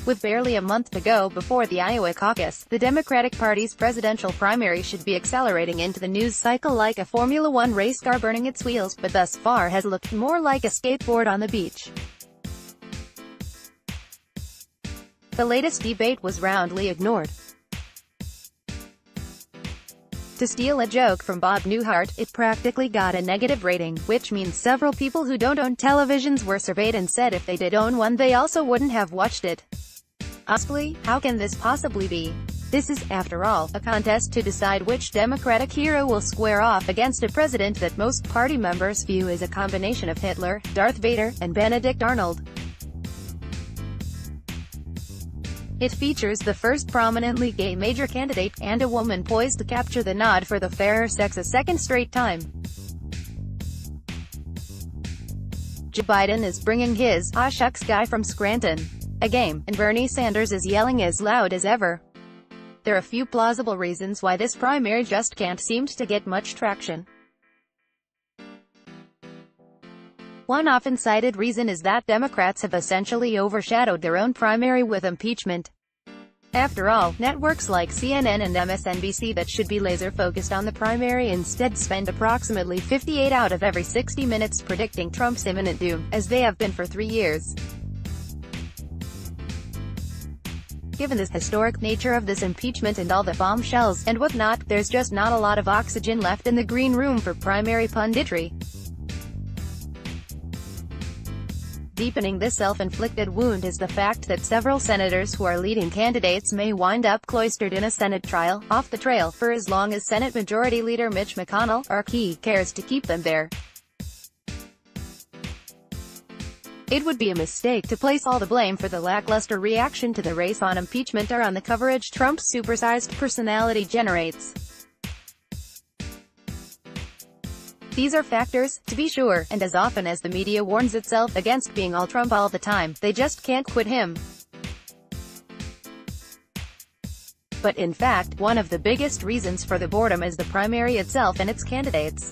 With barely a month to go before the Iowa caucus, the Democratic Party's presidential primary should be accelerating into the news cycle like a Formula One race car burning its wheels, but thus far has looked more like a skateboard on the beach. The latest debate was roundly ignored. To steal a joke from Bob Newhart, it practically got a negative rating, which means several people who don't own televisions were surveyed and said if they did own one they also wouldn't have watched it. Honestly, how can this possibly be? This is, after all, a contest to decide which Democratic hero will square off against a president that most party members view as a combination of Hitler, Darth Vader, and Benedict Arnold. It features the first prominently gay major candidate, and a woman poised to capture the nod for the fairer sex a second straight time. Joe Biden is bringing his "aw shucks" guy from Scranton a game, and Bernie Sanders is yelling as loud as ever. There are a few plausible reasons why this primary just can't seem to get much traction. One often cited reason is that Democrats have essentially overshadowed their own primary with impeachment. After all, networks like CNN and MSNBC that should be laser-focused on the primary instead spend approximately 58 out of every 60 minutes predicting Trump's imminent doom, as they have been for 3 years. Given the historic nature of this impeachment and all the bombshells and whatnot, there's just not a lot of oxygen left in the green room for primary punditry. Deepening this self-inflicted wound is the fact that several senators who are leading candidates may wind up cloistered in a Senate trial, off the trail, for as long as Senate Majority Leader Mitch McConnell, or he, cares to keep them there. It would be a mistake to place all the blame for the lackluster reaction to the race on impeachment or on the coverage Trump's supersized personality generates. These are factors, to be sure, and as often as the media warns itself against being all Trump all the time, they just can't quit him. But in fact, one of the biggest reasons for the boredom is the primary itself and its candidates.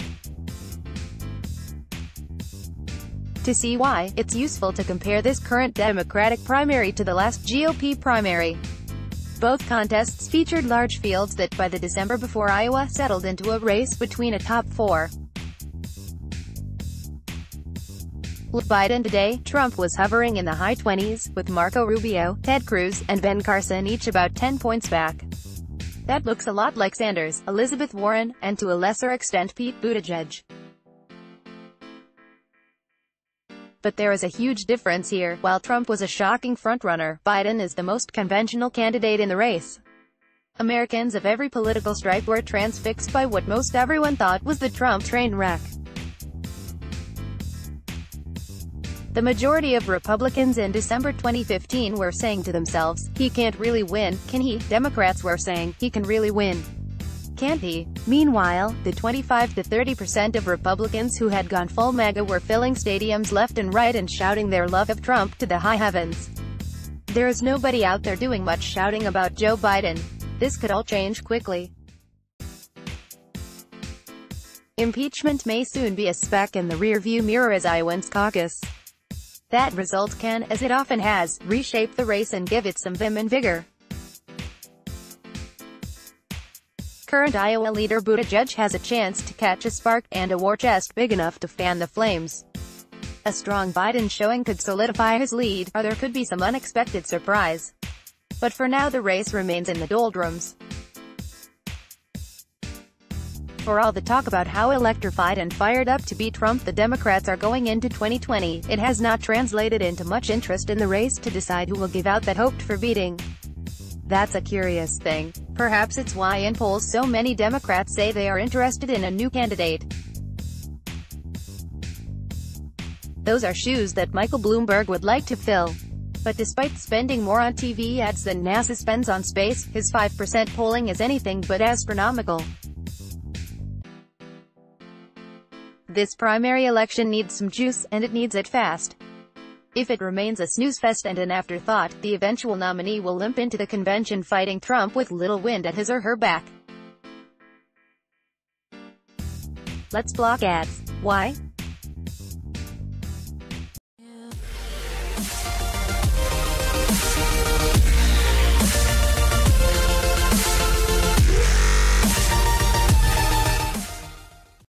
To see why, it's useful to compare this current Democratic primary to the last GOP primary. Both contests featured large fields that, by the December before Iowa, settled into a race between a top four. With Biden today, Trump was hovering in the high 20s, with Marco Rubio, Ted Cruz, and Ben Carson each about 10 points back. That looks a lot like Sanders, Elizabeth Warren, and to a lesser extent Pete Buttigieg. But there is a huge difference here. While Trump was a shocking frontrunner, Biden is the most conventional candidate in the race. Americans of every political stripe were transfixed by what most everyone thought was the Trump train wreck. The majority of Republicans in December 2015 were saying to themselves, "He can't really win, can he?" Democrats were saying, "He can really win, can't he?" Meanwhile, the 25 to 30% of Republicans who had gone full MAGA were filling stadiums left and right and shouting their love of Trump to the high heavens. There is nobody out there doing much shouting about Joe Biden. This could all change quickly. Impeachment may soon be a speck in the rearview mirror as Iowans caucus. That result can, as it often has, reshape the race and give it some vim and vigor. Current Iowa leader Buttigieg has a chance to catch a spark, and a war chest big enough to fan the flames. A strong Biden showing could solidify his lead, or there could be some unexpected surprise. But for now the race remains in the doldrums. For all the talk about how electrified and fired up to beat Trump the Democrats are going into 2020, it has not translated into much interest in the race to decide who will give out that hoped-for beating. That's a curious thing. Perhaps it's why in polls so many Democrats say they are interested in a new candidate. Those are shoes that Michael Bloomberg would like to fill. But despite spending more on TV ads than NASA spends on space, his 5% polling is anything but astronomical. This primary election needs some juice, and it needs it fast. If it remains a snooze fest and an afterthought, the eventual nominee will limp into the convention fighting Trump with little wind at his or her back. Let's block ads. Why?